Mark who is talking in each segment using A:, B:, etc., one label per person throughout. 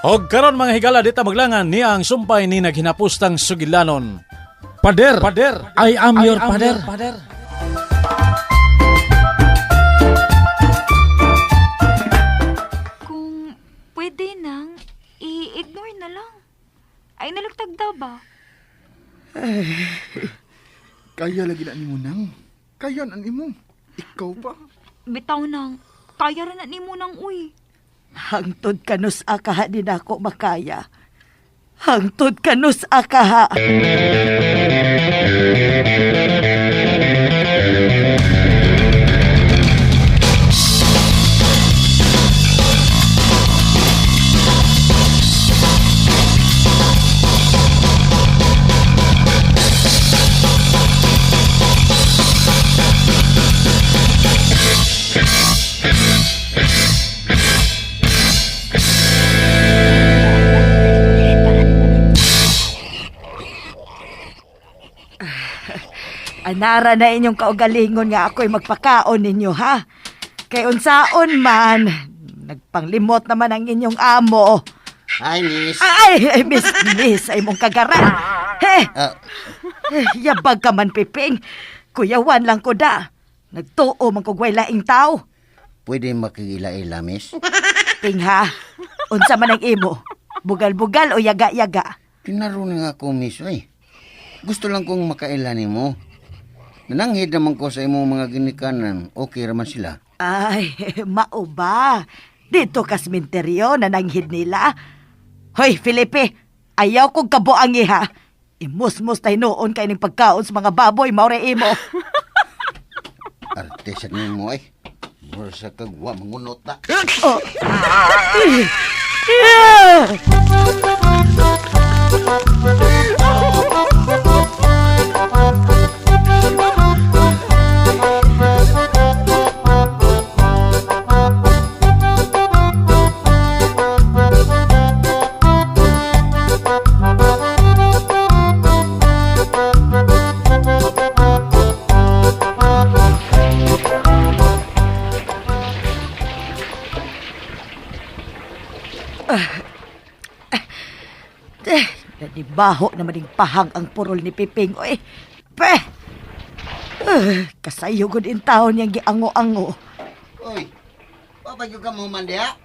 A: Og karon mga higala dita maglangan niya ang sumpay ni naghinapustang sugilanon. Pader, I am your pader.
B: Kung pwede nang, i-ignore na lang. Ay nalugtag daw ba?
C: Kaya lagi na ni mo nang. Kaya na ni mo. Ikaw pa.
B: Bitaw nang, kaya rin na ni mo nang uy.
D: Hangtod kanus akaha din ako makaya. Hangtod kanus akaha. Anara na inyong kaugalingon nga ako'y magpakaon ninyo, ha? Kay unsaon man, nagpanglimot naman ang inyong amo.
E: Hi, miss.
D: Ay, miss, ay mong kagaran. Yabag ka man, Piping. Kuyawan lang ko da. Nagtuo man kong way laing tao.
E: Pwede makigila-ila, miss?
D: Ping, ha? Unsa man ang imo? Bugal-bugal o yaga-yaga?
E: Tinaro na nga ako, miss, ay. Gusto lang kong makaila ni mo. Nananghid naman ko sa imong mga ginikanan. Okay raman sila.
D: Ay, mao ba? Dito ka sementeryo na nanghid nila. Hoy, Felipe, ayaw kong kabuang iha. Imus-mus tayo noon kay ning pagkaon sa mga baboy, maure imo.
E: Artesan mo ay. Mura sa kagwa, mangunot na.
D: Oh. Nanibaho na maning pahang ang purol ni Piping. Oy, peh! Kasayo ko din taon niyang giango-ango.
E: Oy, papagyo ka mo man diha?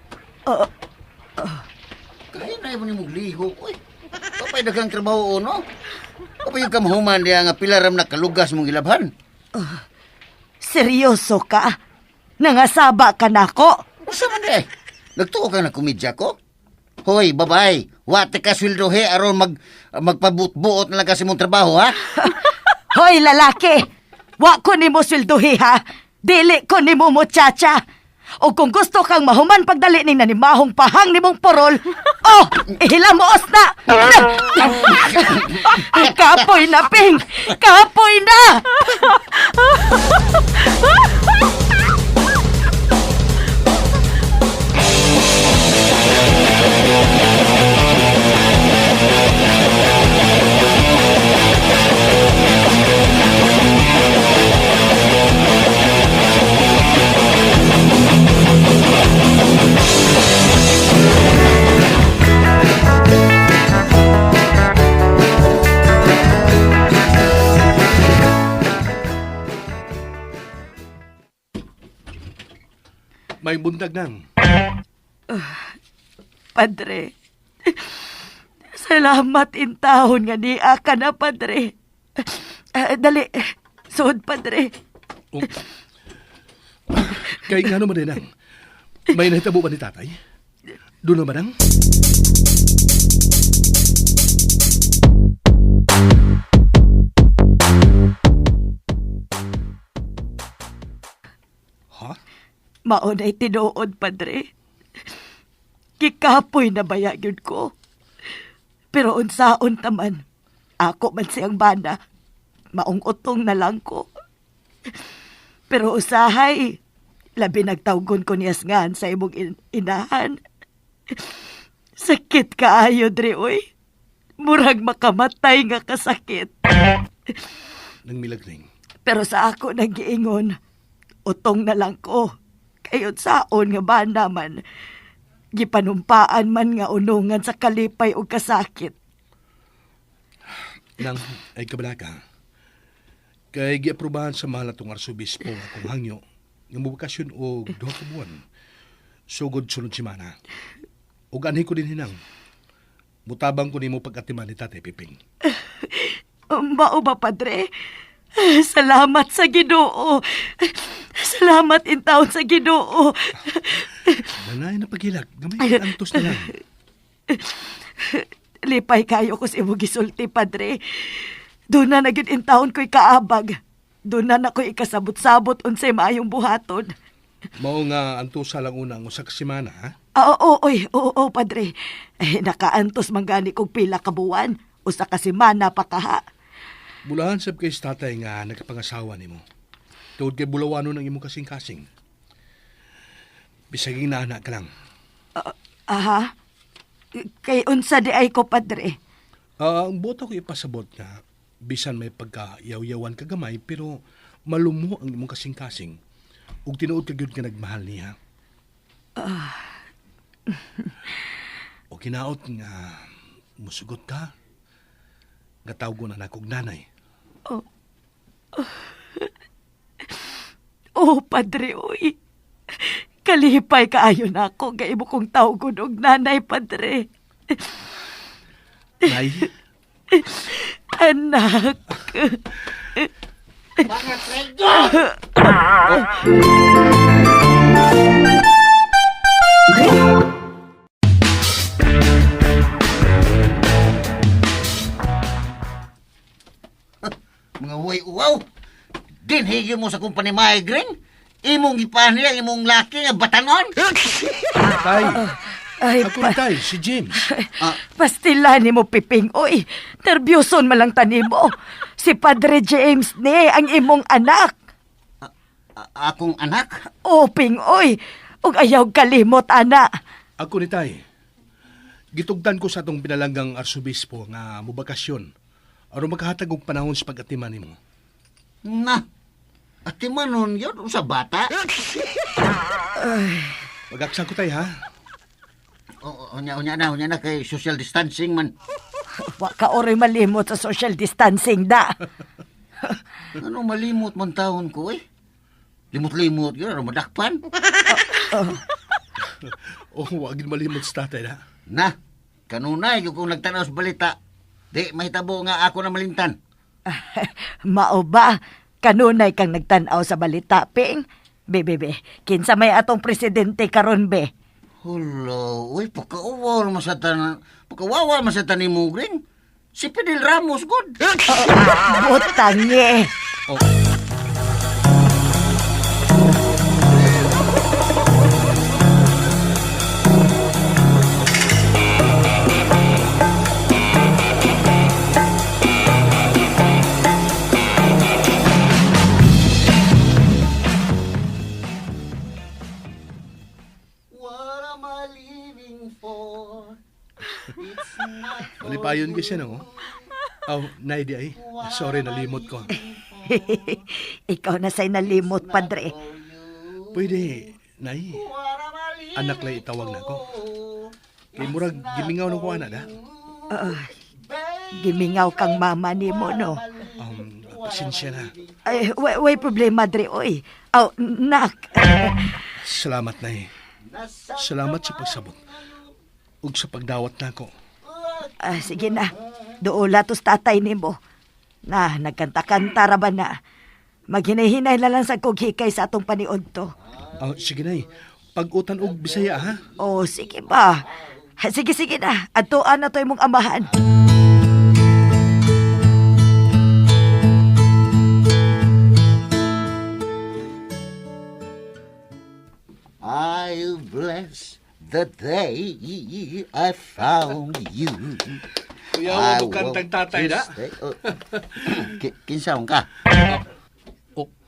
E: Kaya na mo ni mugliho. Oy, papay dagang trabaho no? Papagyo ka mo man diha nga pilaram na kalugas mong gilabhan.
D: Seryoso ka? Nangasaba ka nako?
E: Usa man di? Nagtuo ka na komedya ko? Hoy, babay, wate ka sweldohe aron magpabut-buot na lang kasi mong trabaho, ha?
D: Hoy, lalaki! Wa ko nimo sweldohi, ha? Dili ko nimo muchacha! O kung gusto kang mahuman pagdali ning nanimahong pahang nimong porol, oh, ihilamos na! Kapoy na, Ping! Kapoy na!
F: May buntag nang.
D: Padre, salamat intahon nga niya ka na, Padre. Dali, suod, Padre.
F: Oh. Kay nga naman nang. May nahitabo ba ni tatay? Doon naman nang? Ha?
D: Maunay tinuod, Padre. Kikapoy na bayagin ko. Pero unsaon taman, ako man siyang bana, maong utong na lang ko. Pero usahay, labi nagtawgon ko niyas ngan sa imong inahan. Sakit kaayo, Dre, oy. Murag makamatay nga kasakit.
F: Nang milagring.
D: Pero sa ako nagiingon, utong na lang ko. Kayon saon nga ba naman, gipanumpaan man nga unungan sa kalipay o kasakit.
F: Nang ay kabalaka. Kay giaprobahan sa mahal atong arsobispo akong hangyo nga mobakasyon og 2 ka buwan. Sugod sunod semana. Ug anhi ko din hinang. Mutabang ko nimo pag-atiman ni Tatay Piping.
D: Mao ba, Padre? Salamat sa Ginoo. Salamat in taon sa Ginoo.
F: Nanay na paghilag, gamay ka antos na lang.
D: Lipay kayo ko sa imo gisulti, Padre. Doon na naging in taon ko'y kaabag. Doon na ko'y ikasabot-sabot unsay maayong buhaton.
F: Mao nga antusa lang unang usa ka semana, ha?
D: Oo, Padre. Nakaantos manggani kong pila ka buwan. Usa ka semana pa kaha.
F: Bulahan sab kay sa tatay nga nagkapangasawa nimo. Tuod kay bulawano ng imong kasing-kasing. Bisaging na anak ka lang.
D: Aha? Kay unsa di ay ko, Padre?
F: Ang boto ko ipasabot nga, bisan may pagka-yaw-yawan ka gamay, pero malumo ang imong kasing-kasing. Ug tinuod ka gyud nga nagmahal niya. O kinaot nga musugot ka, nga tawag ko na nakog nanay.
D: Padre, uy. Kalipay kaayo na ako, nga imo kong tawgon og nanay, Padre.
F: Nay,
D: Anak.
E: Mga uwaw. Dinhigi mo sa kumpanya migraine. Imong ipaniya, imong laki nga batanon.
F: tay,
D: Ay,
F: ako tay, si James.
D: Pastilan ni mo, Piping. Uy, nervyoson malang tanimo. Si Padre James ni ang imong anak.
E: Akong anak?
D: Ping, uy. Ug ayaw kalimot, ana.
F: Ako ni tay. Gitugdan ko sa atong pinalanggang arsobispo nga mubakasyon. Aron makahatag og panahon sa pag-atiman nimo.
E: Na, ati manon yun sa bata?
F: Pag-aksa ko tay, ha?
E: Unya na kay social distancing man.
D: Wa ka oray malimot sa social distancing da.
E: Ano malimot man taon ko eh? Limot-limot yun, ano madakpan?
F: Wagin malimot sa tatay, ha?
E: Na, kanunay yung kung nagtanaw sa balita, di mahitabo nga ako na malintan.
D: Mao ba? Kanunay kang nagtanaw sa balita, Ping? Be, kinsa may atong presidente karon be?
E: Hulo, uy, pagkawawal masatan ni Mugring. Si Fidel Ramos, good.
D: Butang ye.
F: Malipayon kasi no? Nay di ay. Sorry, nalimot ko.
D: Ikaw na say nalimot, Padre.
F: Pwede, Nay. Anak lang itawag na ko. Kay murag gimingaw nung ko anak, da?
D: Gimingaw kang mama ni mo, no?
F: Pasensya na.
D: Ay, way problema, Dre, oy. Nak.
F: Salamat, Nay. Salamat sa pagsabot. Ug sa pagdawat na ko.
D: Sige na. Doon tos tatay ni mo. Na, nagkanta-kanta ra ba na? Maghinay-hinay na lang sa kughikay sa atong paniod to.
F: Sige, Nay. Pag-utan og Bisaya, ha?
D: Sige ba? Sige na. Atuan na to imong amahan.
E: I'll bless the day I found you.
F: Kuya, mo kantang tatay na?
E: Kinsaon ka?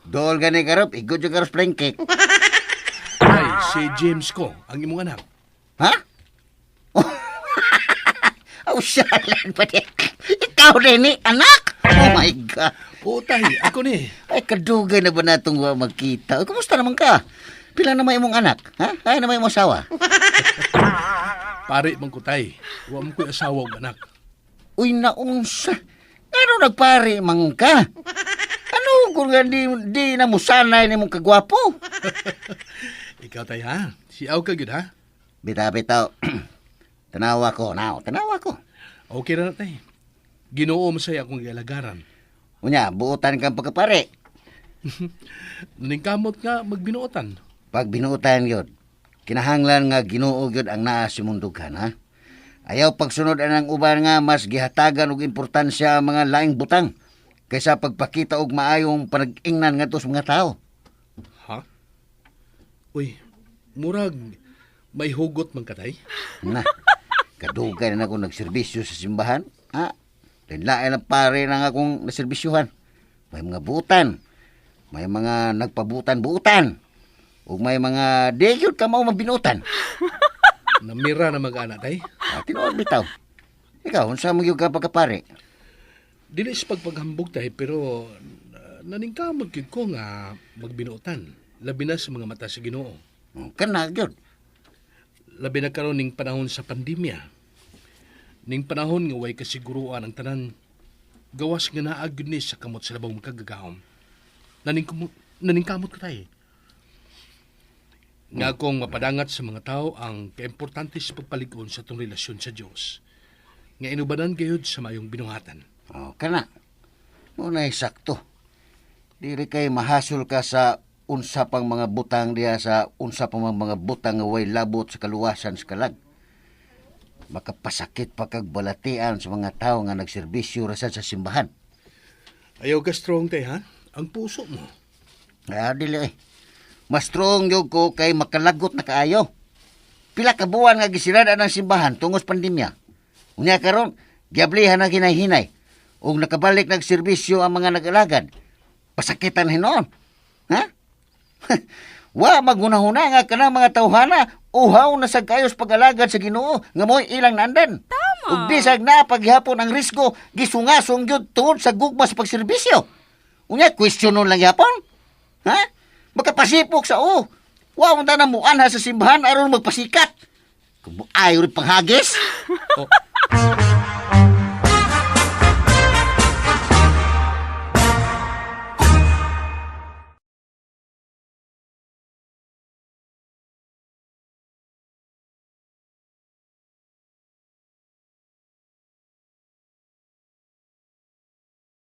E: Dool gani karop, igod yung karop plain cake.
F: Ay, si James ko, ang imong anak.
E: Ha? Siyalan pa din. Ikaw din anak? Oh my God.
F: Tay, ako ni.
E: Ay, kadugay na ba natong magkita? Kumusta naman ka? Pila naman imong anak? Ha? Ay naman imong asawa?
F: Pare man ko tay. Wa mo ko'y asawa ug anak.
E: Uy, naunsa. Ano nagpari man ka? Ano kung nga di na mo sanay ni mong kagwapo?
F: Ikaw tay ha. Siyaw ka gid ha.
E: Bitaw. Tanawa ko, tanawa ko.
F: Okay ra na tay. Ginoo mo saya akong ialagaran.
E: Unya, buutan kang pagkapare.
F: Naningkamot nga magbinuotan.
E: Pag binuutan yun, kinahanglan nga Ginoo gyud ang naa si mundugan, ha? Ayaw pagsunod anang uban nga mas gihatagan og importansya ang mga laing butang kaysa pagpakita og maayong panag-ingnan ngadto sa mga tao.
F: Ha? Uy, murag may hugot man ka tay.
E: Na, kadugay na ako nagserbisyo sa simbahan, ha? Lain-lain ang pare na nga akong naserbisyuhan. May mga butan, may mga nagpabutan-butan, ug may mga di gyud ka mao mabinutan.
F: Namira na mag-ana tay.
E: Tinuod bitaw. Ikaw, unsa mo gyud ka pagkapare?
F: Dili sa pagpaghambog tay pero naningkamot gyud ko nga magbinuotan. Labi na sa mga mata sa Ginoo.
E: Kana gyud.
F: Labi na karon ning panahon sa pandemya. Ning panahon nga way kasiguruan ang tanan. Gawas nga naag gyud ni sa kamot sa labang magkagagahom. Naningkamot ka tay. Nga akong mapadangat sa mga tao ang kaimportante sa pagpalig-on sa itong relasyon sa Diyos. Nga inubanan gayud sa mayong binuhatan.
E: Kana. Muna'y sakto. Diri kay mahasol ka sa unsa pang mga butang diha sa unsa pang mga butang nga way labot sa kaluwasan sa kalag. Makapasakit pa kag balatian sa mga tao nga nagserbisyo ra sa simbahan.
F: Ayaw ka strong tay ha? Ang puso mo.
E: Dili eh. Mas strong yung ko kay makalagot na kaayo. Pila ka buwan nga gisirada ng simbahan tungos pandemya. Unya karon, giablihan na hinay-hinay. Ug nakabalik nagserbisyo ang mga nag-alagad. Pasakitan hinon. Ha? Wa magunahuna nga kanang mga tawhana uhaw na sa kayos pag-alagad sa Ginoo nga mo'y ilang nandan. Tama. Ug bisag na paghihapon ang risgo gisungasong gyud tungod sa gugma sa pagserbisyo. Unya questionon lang yapon. Ha? Makapasipok sa Wa mo na muanha sa simbahan aron magpasikat. Kung ayaw rin panghagis.
F: Oh.